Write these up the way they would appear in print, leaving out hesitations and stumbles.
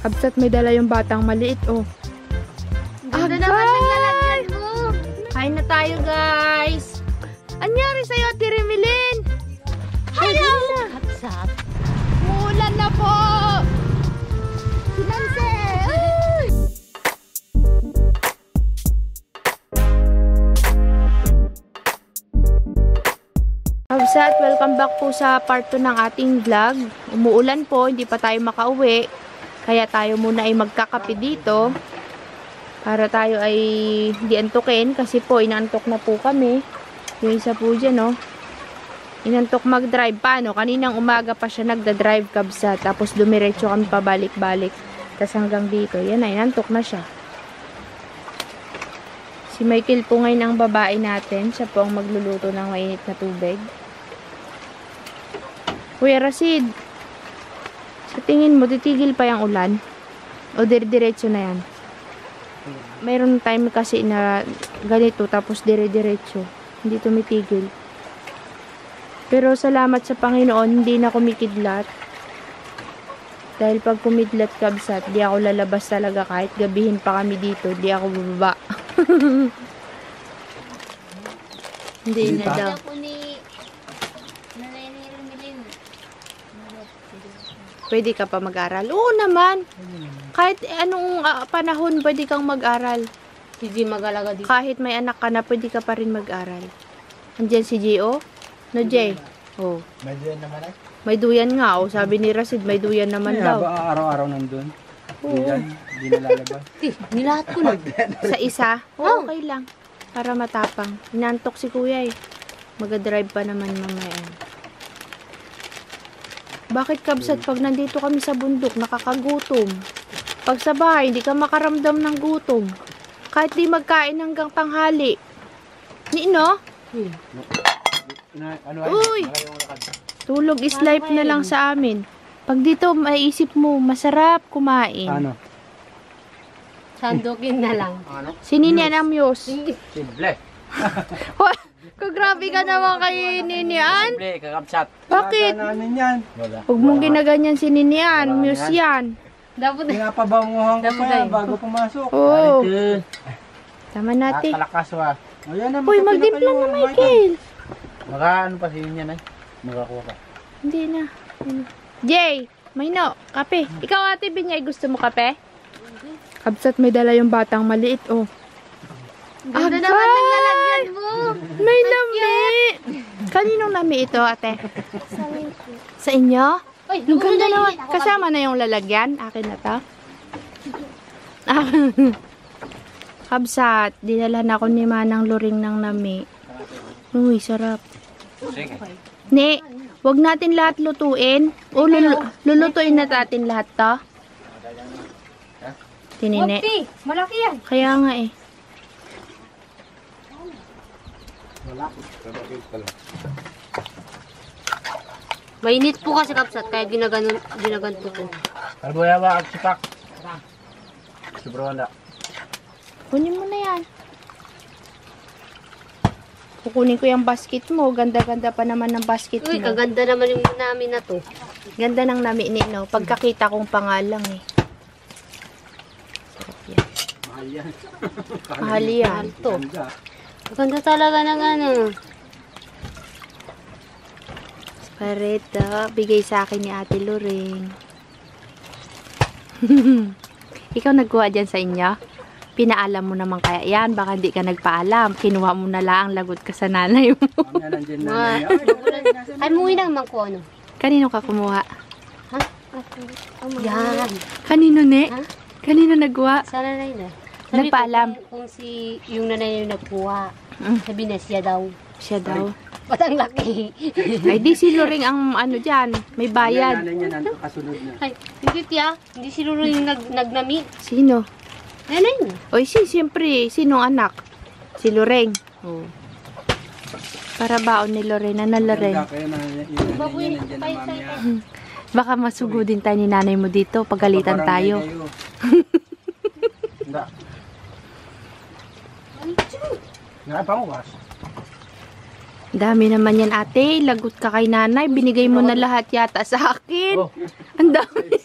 Kabsat, may dala yung batang maliit, oh. Ganda naman ng lalagyan mo. Kain na tayo, guys. Anyari sa'yo, Ate Remilin? Hello! Kapsat. Umuulan na po! Sinanse! Kabsat, welcome back po sa part 2 ng ating vlog. Umuulan po, hindi pa tayo makauwi. Kaya tayo muna ay magkakape dito. Para tayo ay hindi antukin kasi po inantok na po kami. Yung isa po dyan, no? Inantok mag-drive. Paano? Kaninang umaga pa siya nagda-drive, Kabsat. Tapos dumiretso kami pabalik-balik. Tapos hanggang dito. Yan na, inantok na siya. Si Michael po ngayon ang babae natin. Siya po ang magluluto ng mainit na tubig. Kuya Rasid, sa tingin mo, titigil pa yung ulan? O dire-diretso na yan? Mayroon time kasi na ganito tapos dire-diretso. Hindi tumitigil. Pero salamat sa Panginoon, hindi na kumikidlat. Dahil pag kumidlat, Kabsat, di ako lalabas talaga kahit gabihin pa kami dito. Di ako bababa. Hindi na daw. Pwede ka pa mag-aral? Oo naman. Kahit anong panahon, pwede kang mag-aral. Hindi mag-alaga dito. Kahit may anak ka na, pwede ka pa rin mag-aral. Andiyan si Gio? No, Jay? Oh. May duyan naman ay? May duyan nga. Oh. Sabi ni Rasid, may duyan naman daw. Ba araw-araw nandun? Oo. Hindi nalalabas. Nilahat ko na. Sa isa? Oo, okay lang. Para matapang. Inantok si kuya eh. Mag-drive pa naman mamaya. Bakit, Kabsat, pag nandito kami sa bundok, nakakagutom? Pag sa bahay, hindi ka makaramdam ng gutom. Kahit di magkain hanggang tanghali. Nino? Uy! Tulog is life na lang sa amin. Pag dito, maisip mo, masarap kumain. Ano? Sandukin na lang. Ano? Sininian ang muse. Simple. Grabe ka naman kay Ninian. Simple, kakapsat. Bakit? Ano yan? Wala. Huwag mong ginaganyan si Ninian. Muse yan. Dapat Pinapabanguhan ko na bago pumasok. Oo. Tama natin. Kalakas wa. Ayan na. Uy, magdimpla na, Michael. Maka ano pa siya yan ay? Makakuha pa. Hindi na. Jay, Mayno, kape. Ikaw, Ate Binyay, gusto mo kape? Kabsat, may dala yung batang maliit, oh. ganda naman ng lalagyan mo. May lami. Kaninong lami ito, ate? Sa inyo? Ay, Ang ganda naman. Kasama na yung lalagyan. Akin na to. Kabsat, dinalahan ako ni Manang Loring ng nami. Uy, sarap. Sige. Ne, wag natin lahat lutuin. O, lulutuin na natin lahat to. Tinine. Malaki yan. Kaya nga eh. Wala. Mainit po kasi, Kapsat, kaya ginaganto ko. Kalboyawa at sipak. Sobrang wala. Kunin mo na yan. Kukunin ko yung basket mo. Ganda-ganda pa naman ng basket Uy, mo. kaganda naman yung namin na to. Ganda ng nami ni no. Pagkakita kong pangalang eh. Sarap yan. Mahal yan. Mahal yan. To. Maganda talaga ng ano. Pareta. Bigay sa akin ni Ate Loring. Ikaw nagkuha dyan sa inyo? Pinaalam mo naman kaya yan. Baka hindi ka nagpaalam. Kinuha mo na lang. Lagot ka sa nanay mo. Mamaya nandiyan na. Ay, muwi naman ko ano. Kanino ka kumuha? Ha? Yan. Kanino ne? Ha? Kanino nagkuha? Sa nanay na. Sabi Nagpaalam. ko kung si yung nanay yung nagkuha. Sabi na siya daw. Siya daw. Ba't ang laki? Ay, di si Loring ang ano dyan. May bayad. Nanay niya nanto kasunod na. Ay, hindi tiya. Hindi si Lolo yung nagnami. Sino? Nanay na. Oy, siyempre, sinong anak? Si Loreng. Oh. Para baon ni Loreng. Ano, Loreng? Kaya na yung nanay niya nandiyan na mamaya. Baka masugudin tayo ni nanay mo dito. Pagalitan tayo. Hindi. Nakapanguwas. Dami naman yan, ate. Lagot ka kay nanay. Binigay mo na lahat yata sa akin. Oh. Ang dami.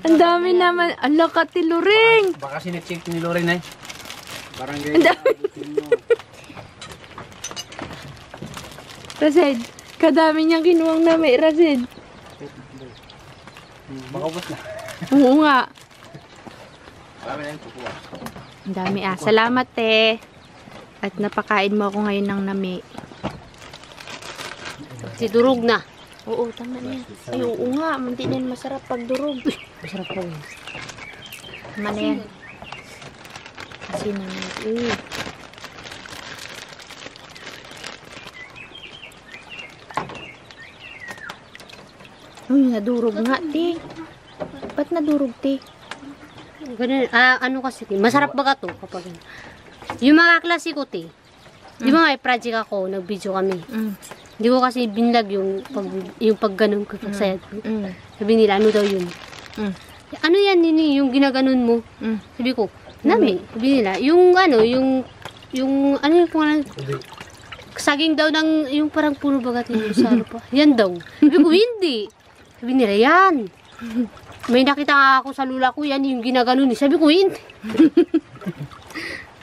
Ang dami naman. Ala ka, tiluring. Baka sinip-sip ni Loren ay. Parang Ang ganyan. dami. Rasid, kadami niyang kinuwang na may Rasid. Baka ubos na. Oo nga. Marami na yung kukuha. Ang dami ah. Salamat te. At napakain mo ako ngayon ng nami. Sidurog na. Oo, tama na yan. Ay, oo nga. Hindi na yan masarap pag durog. Masarap po yun. Tama na yan. Kasi naman. Uy, nadurog nga, te. Ba't nadurog, te? Ganun, ano kasi, masarap ba ka to kapag yung mga klase ko, te. Di ba may project ako, nag-video kami. Hindi ko kasi binlag yung pag ganun ko pagsayad ko. Sabi nila, ano daw yun? Ano yan, nini, yung ginaganon mo? Sabi ko, nami. Sabi nila, yung ano yung pangalan? Saging daw ng, yung parang puno bagat yung sa ano pa. Yan daw. Sabi ko, hindi. Sabi nila, yan. May nakita nga ako sa lula ko, yan yung ginaganon. Sabi ko, hindi.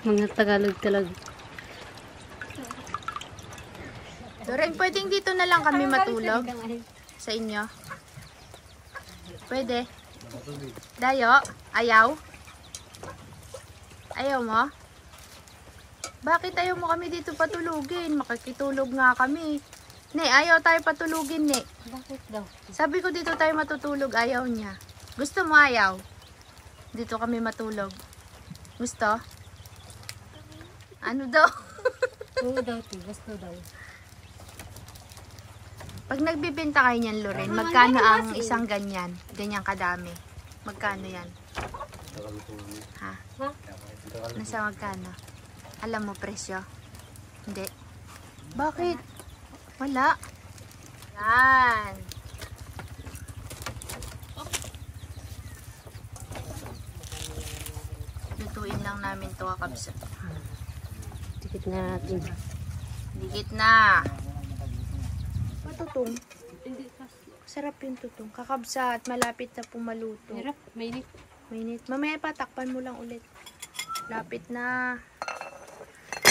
Mga Tagalog talaga. Loren, pwedeng dito na lang kami matulog sa inyo. Pwede. Dayo, ayaw? Ayaw mo? Bakit ayaw mo kami dito patulugin? Makakitulog nga kami. Ne, ayaw tayo patulugin, ne. Bakit daw? Sabi ko dito tayo matutulog, ayaw niya. Gusto mo ayaw? Dito kami matulog. Gusto? Ano daw? Oo daw, te. Gusto daw. Pag nagbibenta kayo niyan, Loren, magkano ang isang ganyan? Ganyang kadami. Magkano yan? Ha? Nasa magkano? Alam mo presyo? Hindi. Bakit? Wala. Yan. Lutuin lang namin to kakabsa. Tikit na natin. Digit na. Matutong. Sarap yung tutong. Kakabsa at malapit na pumaluto. Hirap, mainit. Mainit. Mamaya pa, takpan mo lang ulit. Lapit na.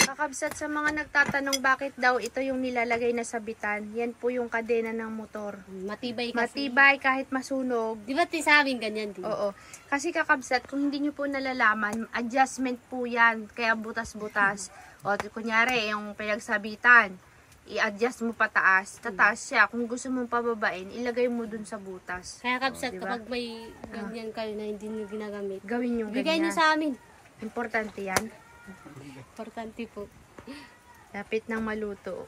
Kakabsat, sa mga nagtatanong bakit daw ito yung nilalagay na sabitan, yan po yung kadena ng motor. Matibay kasi. Matibay kahit masunog. Di ba sa amin ganyan din? Oo. Kasi kakabsat, kung hindi nyo po nalalaman, adjustment po yan. Kaya butas-butas. O, kunyari, yung pinagsabitan, i-adjust mo pataas. Tataas siya. Kung gusto mong pababain, ilagay mo dun sa butas. Kaya kapsat, Diba? kapag may ganyan kayo na hindi nyo ginagamit, Gawin yung bigay nyo ganyan. sa amin. Importante yan. Importante po. Lapit ng maluto.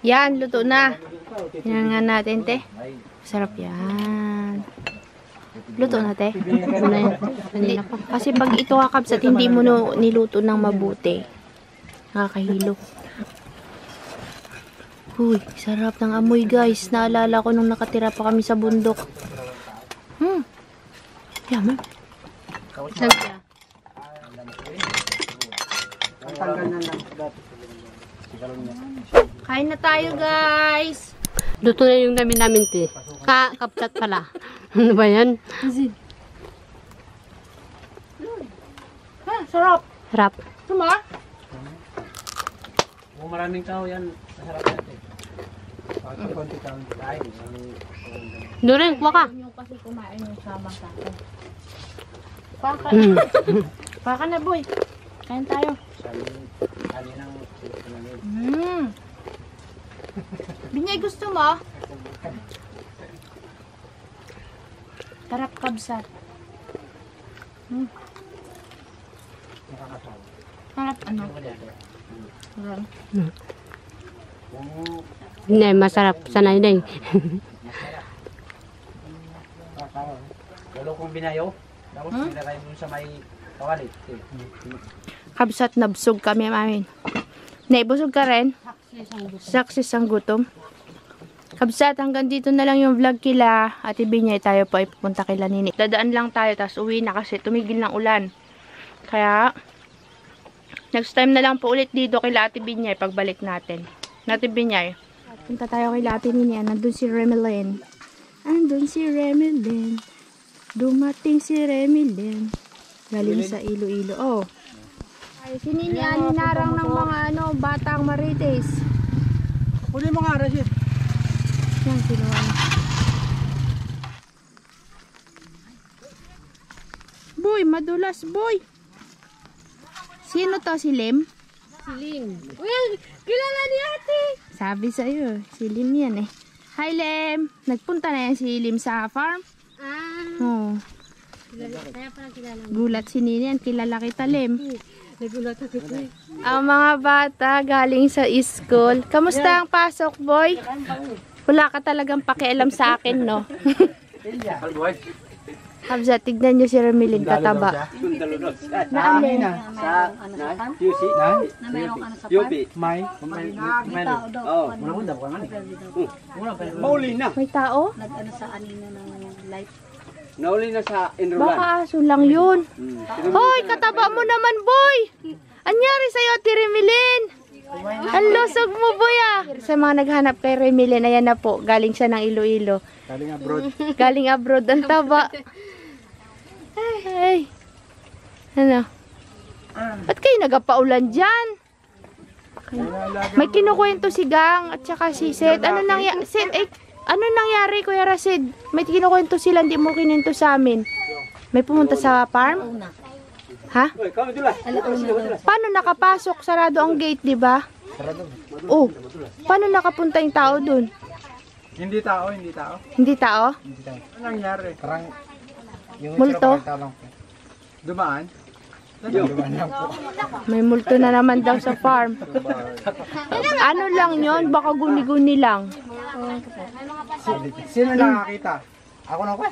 Yan, luto na. Yan nga natin, te. Sarap yan. Luto na, te. Hindi, kasi pag ito kakabsat, hindi mo niluto ng mabuti. Nakakahilo. Uy, sarap ng amoy, guys. Naalala ko nung nakatira pa kami sa bundok. Yaman. Saan Tanggal na lang dati. Kain na tayo, guys. Luto na yung namin te. Kapsat pala. Ano ba yan? Sarap. Harap. Sumar? Kung maraming tao yan, masarap natin. Pag konti tao kain. Doon kuha ka. Yung kasi kumain yung sama sa akin. Paka na, boy. Kain tayo. Kaninang Binyay, gusto mo? Tarap kabsat. Tarap ano? Hindi, masarap. Sanay na eh. Lalo kong binayo. Tapos nilagay mo sa may kawalit. Kabsat, nabsog kami, mamin. Naibusog ka rin? Saksis ang gutom. Kabsat, hanggang dito na lang yung vlog kila Ate Binyay. Tayo po ay pupunta kila Nini. Dadaan lang tayo, tapos uwi na kasi tumigil ng ulan. Kaya, next time na lang po ulit dito kila Ate Binyay pagbalik natin. Ate Binyay. Punta tayo kila Ate Nini. Nandun si Remelin. Andun si Remelin. Dumating si Remilin. Galing sa Iloilo. Oh. Ay, sininian hinarang ng mga batang Marites. Kunin mo nga, Rashid. Yan, kinuha niya. Boy, madulas, boy. Sino to, si Lem? Si Lim. Well, kilala ni ate. Sabi sa'yo, si Lim yan eh. Hi, Lem. Nagpunta na yan si Lim sa farm. Oh. Kaya pala kilala. Gulat si Ninian, kilala kita, Lem. Nagulat ako ito. Ang mga bata galing sa school. Kamusta ang pasok, boy? Wala ka talagang pakialam sa akin, no? Habsa, tignan nyo si Remilin kataba. Naalin. Sa QC? Na meron ka na sa UP. park. Oh. Mauli na. May tao? Nag-ano sa anina ng light. Nauli na sa enrollan. Baka aso lang yun. Hoy, kataba mo naman, boy! Anyari sa'yo, Ate Remilin? Ang lusog mo, boy, ah! Sa mga naghanap kay Remilin, ayan na po. Galing siya ng Iloilo. Galing abroad. Galing abroad ang taba. Ay. Ano? Ba't kayo nagapaulan dyan? May kinukwento si Gang at saka si Seth. Ano nangyari, Kuya Rasid? May kinukwento sila, hindi mo kininto sa amin. May pumunta sa farm? Ha? Paano nakapasok? Sarado ang gate, di ba? Oh, paano nakapunta yung tao dun? Hindi tao, hindi tao. Hindi tao? Ano nangyari? Parang yung Multo? dumaan. May multo na naman daw sa farm. Ano lang yon? Baka guni-guni lang. Sino nakakita? Ako na ko.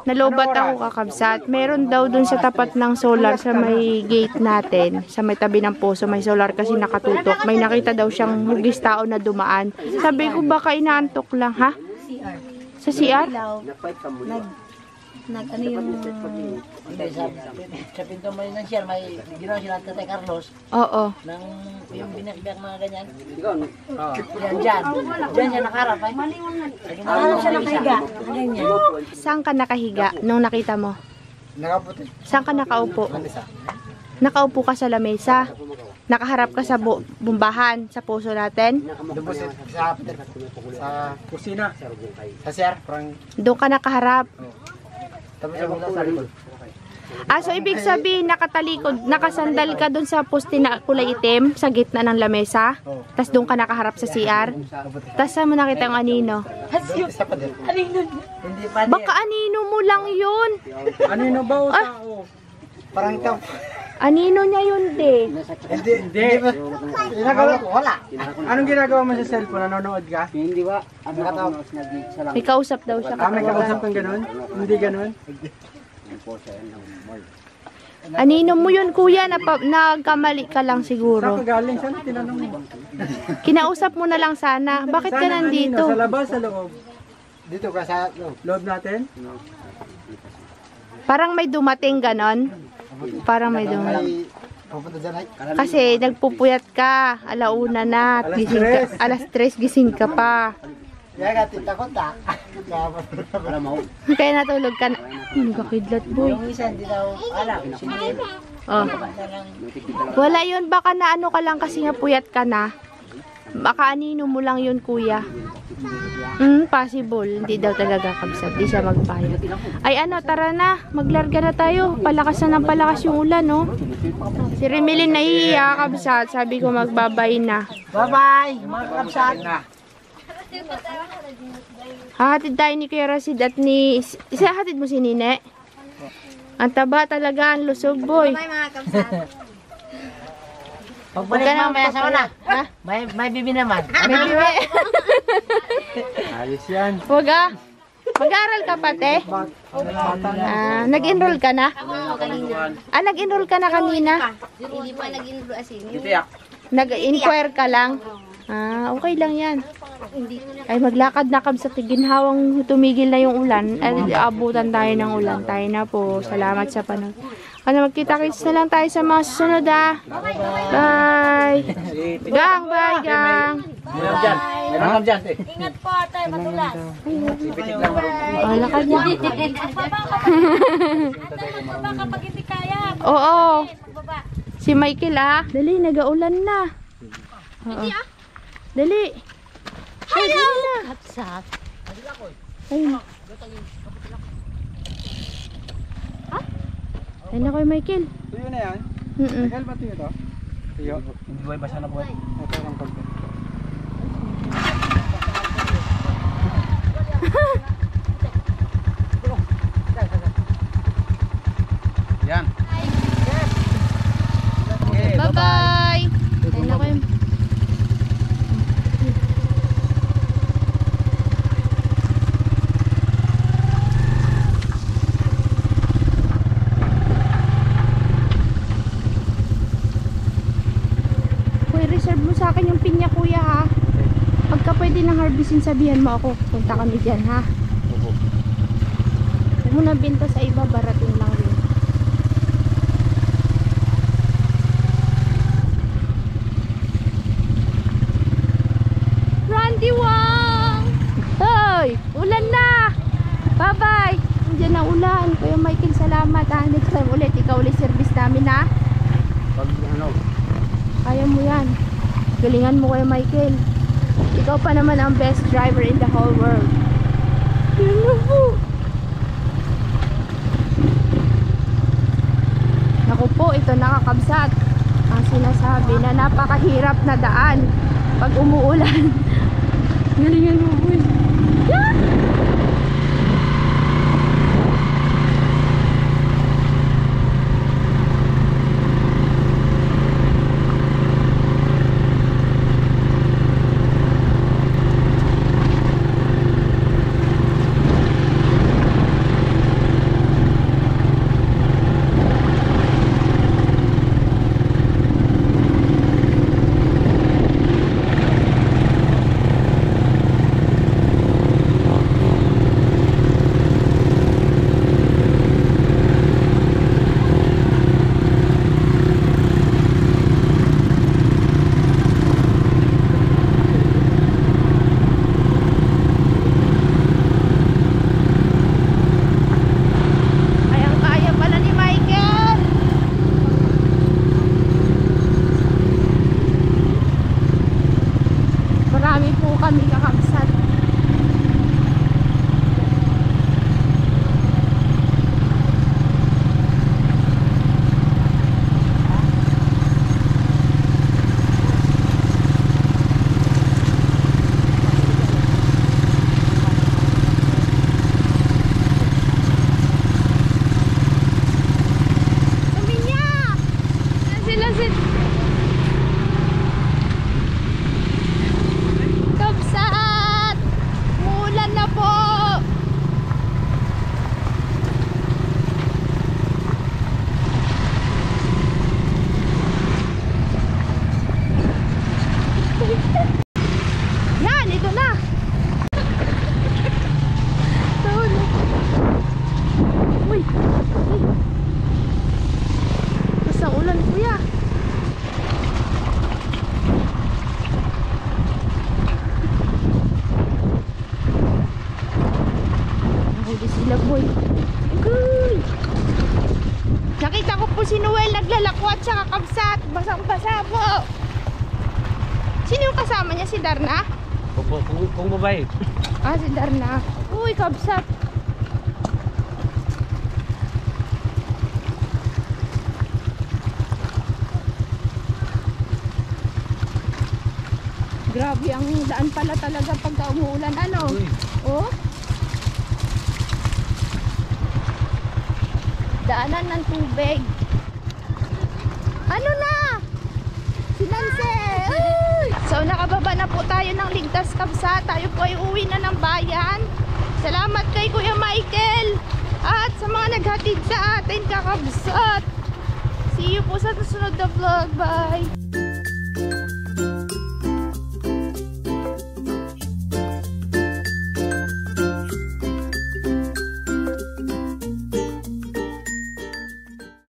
Nalobat ako kakabsat. Meron daw dun sa tapat ng solar sa may gate natin. Sa may tabi ng puso. May solar kasi nakatutok. May nakita daw siyang hugis tao na dumaan. Sabi ko baka inaantok lang, ha? CR. Sa CR? Nag-ano yung... Sa pinto mo yun ng share, may ginawa sila ang Tatay Carlos Oo. ng yung binakbyak mga ganyan. Yan dyan. Dyan siya nakarap eh. Nakarap siya nakahiga. Ganyan. Saan ka nakahiga nung nakita mo? Nakaputi. Saan ka nakaupo? Nakaupo ka sa lamesa. Nakaharap ka sa bumbahan sa puso natin. Doon po sa kusina. Sa share. Parang Doon ka nakaharap. tapos sa likod. So ibig sabihin nakatalikod, nakasandal ka doon sa poste na kulay itim sa gitna ng lamesa. Tapos doon ka nakaharap sa CR. Tapos saan mo nakita yung anino? Isa pa din. Hindi pa Baka anino mo lang yun. Ano ba o tao? Parang tao. Anino niya yun, de. Hindi. Ginagawa ko, wala. Anong ginagawa mo sa cellphone? Nanonood ka? Hindi ba? Ano ka May kausap daw siya. May kausap kang ganun? Hindi ganun? Anino mo yun, kuya? Nagkamali ka lang Saan siguro. ka galing? Saan tinanong mo? Kinausap mo na lang sana. Bakit ka Saan ang nandito? anino? Sa labas, sa loob? Dito ka sa Loob natin? Parang may dumating ganon. Parang may dumating. pupunta dyan ay. Kasi nagpupuyat ka. Alauna na. At gising ka, alas 3 gising ka pa. Kaya ka takot ta. Alam mo, Kaya natulog ka na. Nagkakidlat, boy. Yung isa hindi daw alam. Sinilip. Oh. Wala yun. Baka na ano ka lang kasi nga puyat ka na. Baka anino mo lang yun, kuya. Possible. Hindi daw talaga kabsat. Hindi siya magpayag. Ay ano, tara na. Maglarga na tayo. Palakas na ng palakas yung ulan, no? Si Remilin nahihiya, kabsat. Sabi ko magbabay na. Bye-bye. Mga kapsat. Hahatid tayo ni Kuya Rasid at ni... Hatid mo si Nine. Ang taba talaga, ang lusog, boy. Pagbalik Huwag ka na mamaya sa una. Ha? May bibi naman. Ayos yan. Huwag ah. Mag-aaral ka pati? Nag-enroll ka na? Nag-enroll ka na kanina? Hindi pa nag-enroll as in. Nag-inquire ka lang? Okay lang yan. Ay, maglakad na kami sa ginhawang tumigil na yung ulan. Ay, abutan tayo ng ulan. Tayo na po. Salamat sa panood. Magkita-kits na lang tayo sa mga susunod, ah. Bye! Gang, bye, gang! Meron dyan. Meron lang dyan. Ingat po ate, madulas. Pipitik lang. Wala ka dyan. Magbaba kapag hindi kaya. Oo. Magbaba. Si Michael Dali, nag-aulan na. Oo. Dali. Hello! Kapsat. Ayun. Ayun na kayo, Michael. Tuyo na yan. Michael, ba tuyo to? Tuyo. Hindi buhay basta na buhay. Ito lang pag... Yan. Bye-bye! Ayun na kayo. Kuya, reserve mo sa akin yung pinya, kuya, ha? Pagka pwede na harvestin, sabihan mo ako. Punta kami dyan, ha? Huwag mo na binta sa iba, barating lang rin. Randy Wang! Hoy! Ulan na! Bye-bye! Nandiyan na ulan. Kuya Michael, salamat, ha? Next time ulit, ikaw ulit service namin, ha? Pag ano, Kaya mo yan. Galingan mo, Kuya Michael. Ikaw pa naman ang best driver in the whole world. Yun na po. Naku po, ito nakakabsat. Ang sinasabi na napakahirap na daan pag umuulan. Galingan mo po. Yeah! Kayang-kaya pala ni Michael. Marami po kami kakabsat. Tuminya! Yan sila Kabsat! Umuulan na po! Yan! Ito na! Tulog! Uy! Uy! Basta ulan, kuya! Nahuli sila, boy. Uy! Nakita ko po si Noel naglalakwat sa kakabsat. Basang-basa po. Sino yung kasama niya? Si Darna? kung babae. Ah, si Darna. Uy, kabsat. Grabe ang daan pala talaga pagka umuulan, ano? Uy. Oh? Daanan ng tubig. Ano na? Si Nancy! Uy! So nakababa na po tayo ng ligtas, kabsa. Tayo po ay uwi na ng bayan. Salamat kay Kuya Michael at sa mga naghatid sa atin, kakabsat. See you po sa susunod na vlog. Bye!